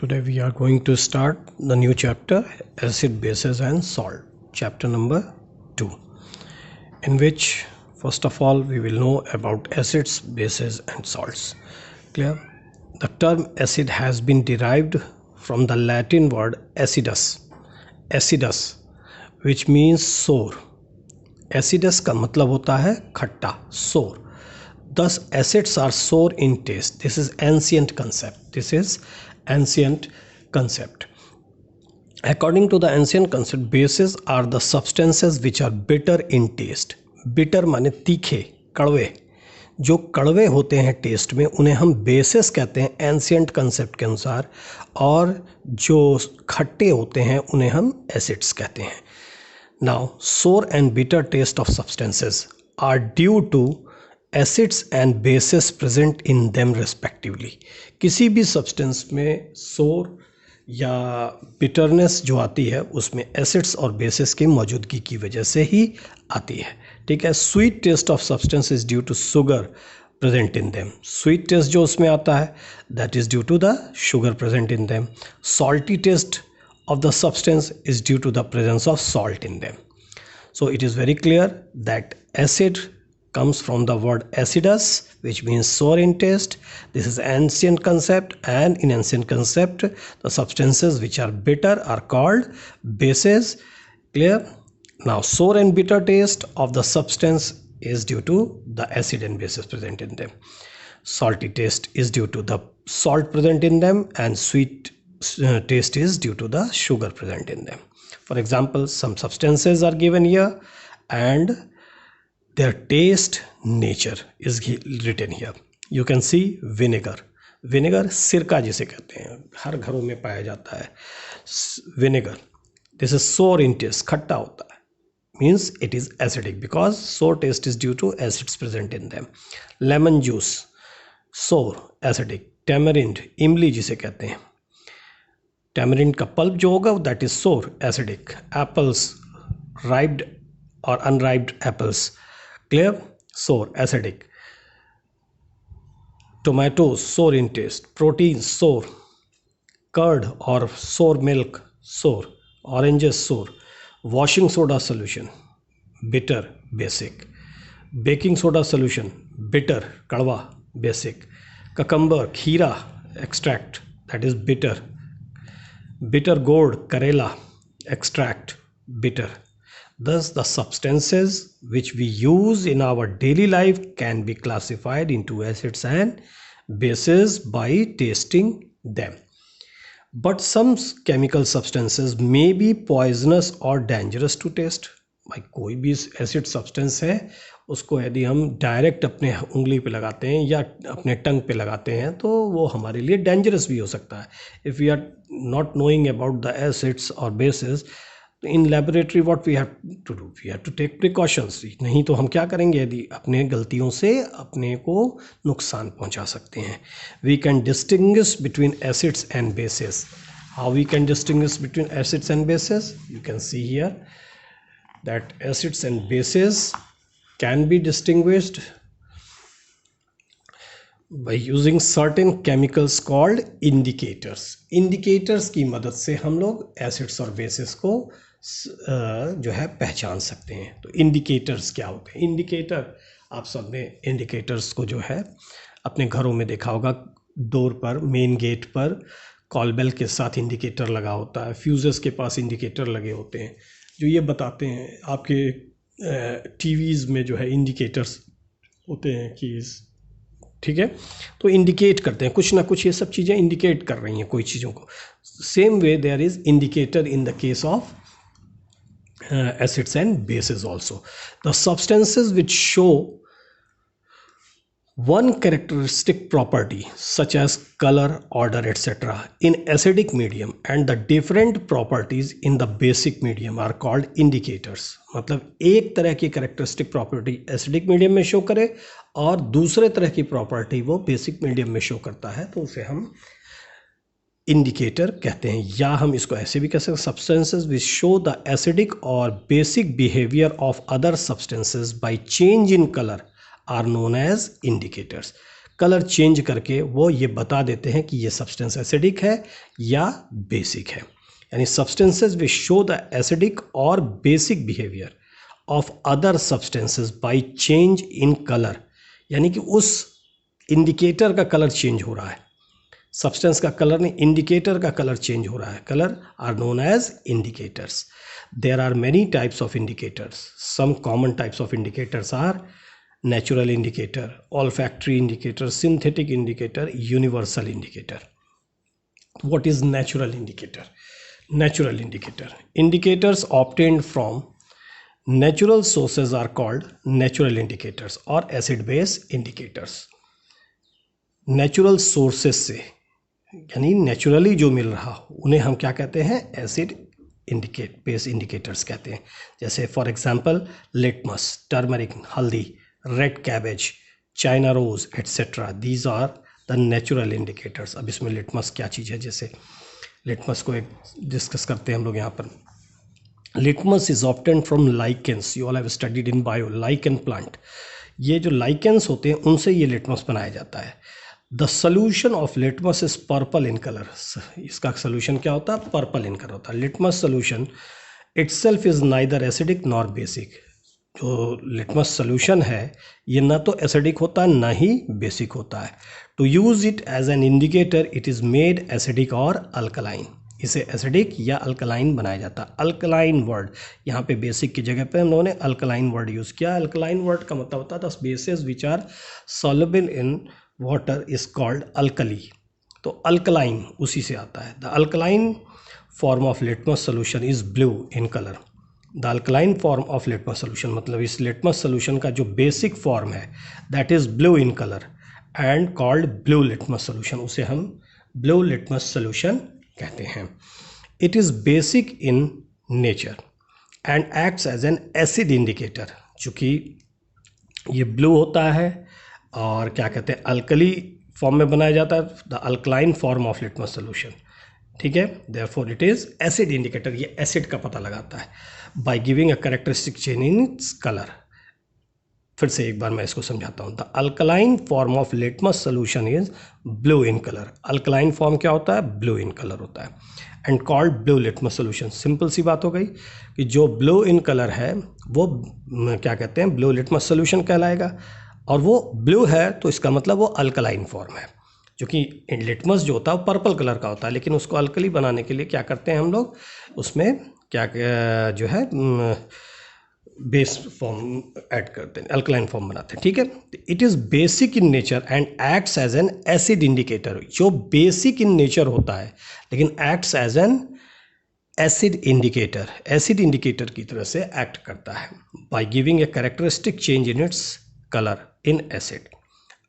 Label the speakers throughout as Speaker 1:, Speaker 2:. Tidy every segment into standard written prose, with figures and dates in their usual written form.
Speaker 1: Today we are going to start the new chapter, acid, bases and salt, chapter number 2, in which first of all we will know about acids, bases and salts. Clear? The term acid has been derived from the Latin word acidus, which means sour. Acidus का मतलब होता है खट्टा, sour. Thus acids are sour in taste. This is ancient concept. According to the ancient concept, bases are the substances which are bitter in taste. Bitter माने तीखे, कड़वे. जो कड़वे होते हैं टेस्ट में उन्हें हम बेसिस कहते हैं एंशियंट कंसेप्ट के अनुसार, और जो खट्टे होते हैं उन्हें हम एसिड्स कहते हैं. Now sour and bitter taste of substances are due to acids and bases present in them respectively. किसी भी सब्सटेंस में सोर या बिटरनेस जो आती है उसमें एसिड्स और बेसिस की मौजूदगी की वजह से ही आती है. ठीक है. Sweet taste of substance is due to sugar present in them. Sweet taste जो उसमें आता है that is due to the sugar present in them. Salty taste of the substance is due to the presence of salt in them. So it is very clear that acid comes from the word acidus, which means sour in taste. This is ancient concept, and in ancient concept the substances which are bitter are called bases. Clear? Now sour and bitter taste of the substance is due to the acid and bases present in them. Salty taste is due to the salt present in them, and sweet taste is due to the sugar present in them. For example, some substances are given here and their taste nature is written here. You can see vinegar. सिरका जिसे कहते हैं, हर घरों में पाया जाता है. Vinegar, this is sour in taste, खट्टा होता है, means it is acidic because sour taste is due to acids present in them. Lemon juice, sour, acidic. Tamarind, इमली जिसे कहते हैं, टैमरिंड का पल्प जो होगा दैट इज सोर, एसिडिक. एप्पल्स, राइप्ड और अनराइप्ड एप्पल्स, क्लियर, सोर, एसिडिक. टोमेटोज, सोर इन टेस्ट. प्रोटीन, सोर. कर्ड और सोर मिल्क, सोर. ऑरेंजेस, सोर. Washing soda solution, bitter, basic. Baking soda solution, bitter, कड़वा, बेसिक. ककम्बर, खीरा extract, that is bitter. Bitter gourd, karela extract, bitter. Thus the substances which we use in our daily life can be classified into acids and bases by tasting them. But some chemical substances may be poisonous or dangerous to taste. भाई कोई भी acid substance है उसको यदि हम direct अपने उंगली पे लगाते हैं या अपने टंग पे लगाते हैं तो वो हमारे लिए डेंजरस भी हो सकता है. If we are not knowing about the acids और bases in laboratory what we have to do, we have to take precautions. नहीं तो हम क्या करेंगे यदि अपने गलतियों से अपने को नुकसान पहुंचा सकते हैं. We can distinguish between acids and bases. How we can distinguish between acids and bases? You can see here that acids and bases can be distinguished by using certain chemicals called indicators. Indicators की मदद से हम लोग acids और bases को जो है पहचान सकते हैं. तो indicators क्या होते हैं? इंडिकेटर, आप सब ने indicators को जो है अपने घरों में देखा होगा. डोर पर, मेन गेट पर कॉल बेल के साथ इंडिकेटर लगा होता है. फ्यूजेस के पास इंडिकेटर लगे होते हैं जो ये बताते हैं. आपके टीवीज़ में जो है इंडिकेटर्स होते हैं कि ठीक है, तो इंडिकेट करते हैं कुछ ना कुछ, ये सब चीज़ें इंडिकेट कर रही हैं कोई चीज़ों को. Same way there is indicator in the case of acids and bases also. The substances which show one characteristic property such as color, order, etc. in acidic medium and the different properties in the basic medium are called indicators. मतलब एक तरह की characteristic property acidic medium में show करे और दूसरे तरह की property वो basic medium में शो करता है तो उसे हम इंडिकेटर कहते हैं. या हम इसको ऐसे भी कह सकते हैं, substances which show the acidic or basic behavior of other substances by change in color are known as indicators. Colour change करके वो ये बता देते हैं कि ये सब्सटेंस एसिडिक है या बेसिक है। यानी substances which show the acidic और basic behaviour of other substances by change in colour, यानी कि उस इंडिकेटर का कलर चेंज हो रहा है, सब्सटेंस का कलर नहीं, इंडिकेटर का कलर चेंज हो रहा है। Colour are known as indicators. There are many types of indicators. Some common types of indicators are natural indicator, olfactory indicator, synthetic indicator, universal indicator. What is natural indicator? Natural indicator. Indicators obtained from natural sources are called natural indicators or acid base indicators. Natural sources से यानी naturally जो मिल रहा हो उन्हें हम क्या कहते हैं? एसिड बेस इंडिकेटर्स कहते हैं। जैसे फॉर एग्जांपल लिटमस, टर्मरिक, हल्दी, red cabbage, China rose etcetera, these are the natural indicators. अब इसमें लिटमस क्या चीज़ है, जैसे लिटमस को एक डिस्कस करते हैं हम लोग यहाँ पर। Litmus is obtained from lichens. You all have studied in bio lichen plant. ये जो लाइकेंस होते हैं उनसे ये लिटमस बनाया जाता है। The solution of litmus is purple in colour. इसका सोल्यूशन क्या होता है? पर्पल इन कलर होता है। Litmus solution itself is neither acidic nor basic. जो लिटमस सोल्यूशन है ये ना तो एसिडिक होता है ना ही बेसिक होता है। To use it as an indicator it is made acidic और अल्कलाइन। इसे एसिडिक या अल्कलाइन बनाया जाता है। अल्कलाइन वर्ड यहाँ पे बेसिक की जगह पे हम लोगों ने अल्कलाइन वर्ड यूज़ किया। अल्कलाइन वर्ड का मतलब होता है the bases which are soluble in water is called alkali. तो अल्कलाइन उसी से आता है। The alkaline form of litmus solution is blue in colour. The alkaline form of litmus solution मतलब इस लिटमस सोल्यूशन का जो बेसिक फॉर्म है that is blue in colour and called blue litmus solution. उसे हम ब्लू लिटमस सोल्यूशन कहते हैं। It is basic in nature and acts as an acid indicator. चूँकि ये ब्लू होता है और क्या कहते हैं अल्कली फॉर्म में बनाया जाता है, the alkaline form of litmus solution. ठीक है, therefore it is acid indicator. ये एसिड का पता लगाता है by giving a characteristic change in its colour. फिर से एक बार मैं इसको समझाता हूँ। The alkaline form of litmus solution is blue in colour. Alkaline form क्या होता है? ब्लू इन कलर होता है and called blue litmus solution. Simple सी बात हो गई कि जो ब्लू इन कलर है वो क्या कहते हैं? ब्लू लिटमस सोल्यूशन कहलाएगा। और वो ब्लू है तो इसका मतलब वो अल्कलाइन फॉर्म है। जो कि लिटमस जो होता है वो पर्पल कलर का होता है, लेकिन उसको अल्कली बनाने के लिए क्या करते हैं हम लोग? उसमें क्या जो है बेस फॉर्म ऐड करते हैं, अल्कलाइन फॉर्म बनाते हैं। ठीक है, it is basic in nature and acts as an acid indicator. जो बेसिक इन नेचर होता है लेकिन acts as an acid indicator, acid indicator की तरह से एक्ट करता है by giving a characteristic change in its colour in acid.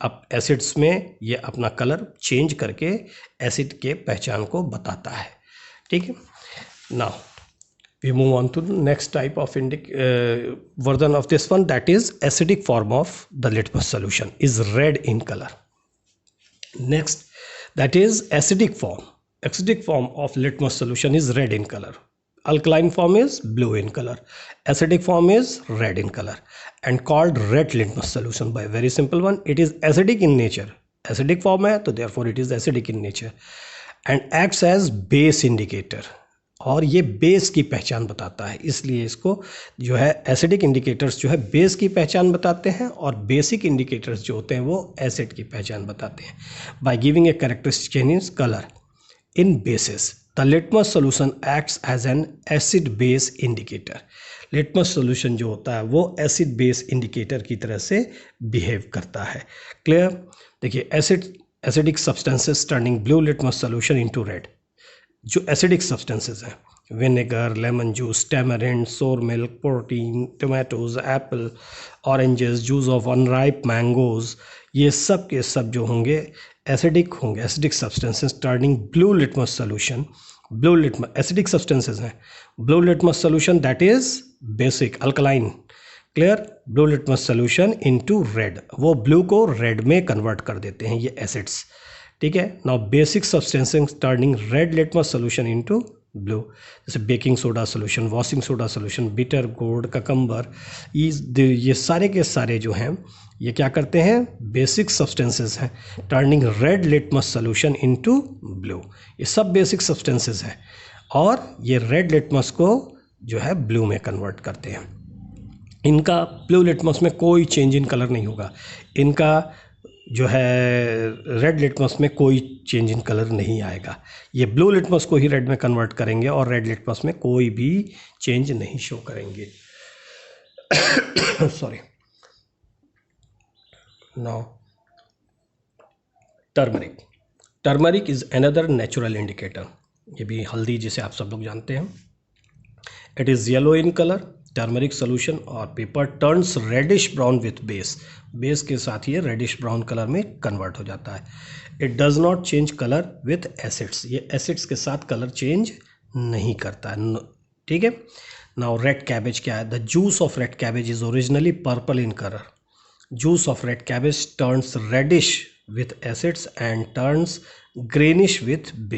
Speaker 1: अब एसिड्स में ये अपना कलर चेंज करके एसिड के पहचान को बताता है। ठीक है, now we move on to the next type of version of this one, that is acidic form of the litmus solution is red in color. Next, that is acidic form. Acidic form of litmus solution is red in color. Alkaline form is blue in color. Acidic form is red in color and called red litmus solution by a very simple one. It is acidic in nature. Acidic form है तो therefore it is acidic in nature and acts as base indicator. और ये base की पहचान बताता है, इसलिए इसको जो है एसिडिक इंडिकेटर्स जो है बेस की पहचान बताते हैं और बेसिक इंडिकेटर्स जो होते हैं वो एसिड की पहचान बताते हैं। By giving a characteristic change in colour in bases the litmus solution acts as an acid base indicator. Litmus solution जो होता है वो एसिड बेस इंडिकेटर की तरह से बिहेव करता है। क्लियर? देखिए, acidic substances turning blue litmus solution into red. जो एसिडिक सब्सटेंसेस हैं, vinegar, lemon juice, tamarind, sour milk, protein, tomatoes, apple, oranges, juice of unripe mangoes, ये सब के सब जो होंगे एसिडिक होंगे। Acidic substances turning blue litmus solution, blue litmus acidic substances हैं। Blue litmus solution that is basic alkaline. Clear? Blue litmus solution into red, वो blue को रेड में कन्वर्ट कर देते हैं ये एसिड्स। ठीक है, now basic substances turning red litmus solution into blue. जैसे baking soda solution, washing soda solution, bitter gourd, cucumber, ये सारे के सारे जो हैं ये क्या करते हैं, बेसिक सब्सटेंसेस हैं, turning red litmus solution into blue. ये सब बेसिक सब्सटेंसेस हैं और ये रेड लिटमस को जो है ब्लू में कन्वर्ट करते हैं। इनका ब्लू लिटमस में कोई चेंज इन कलर नहीं होगा, इनका जो है रेड लिटमस में कोई चेंज इन कलर नहीं आएगा। ये ब्लू लिटमस को ही रेड में कन्वर्ट करेंगे और रेड लिटमस में कोई भी चेंज नहीं शो करेंगे। Sorry. Now turmeric. Turmeric is another natural indicator. ये भी हल्दी जिसे आप सब लोग जानते हैं। It is yellow in colour. Turmeric solution और paper turns reddish brown with base. Base के साथ ये रेडिश ब्राउन कलर में कन्वर्ट हो जाता है। It does not change colour with acids. ये एसिड्स के साथ कलर चेंज नहीं करता है। ठीक है। नाउ रेड कैबेज क्या है? The juice of red cabbage is originally purple in colour. Juice of red cabbage turns reddish with acids and turns greenish with base.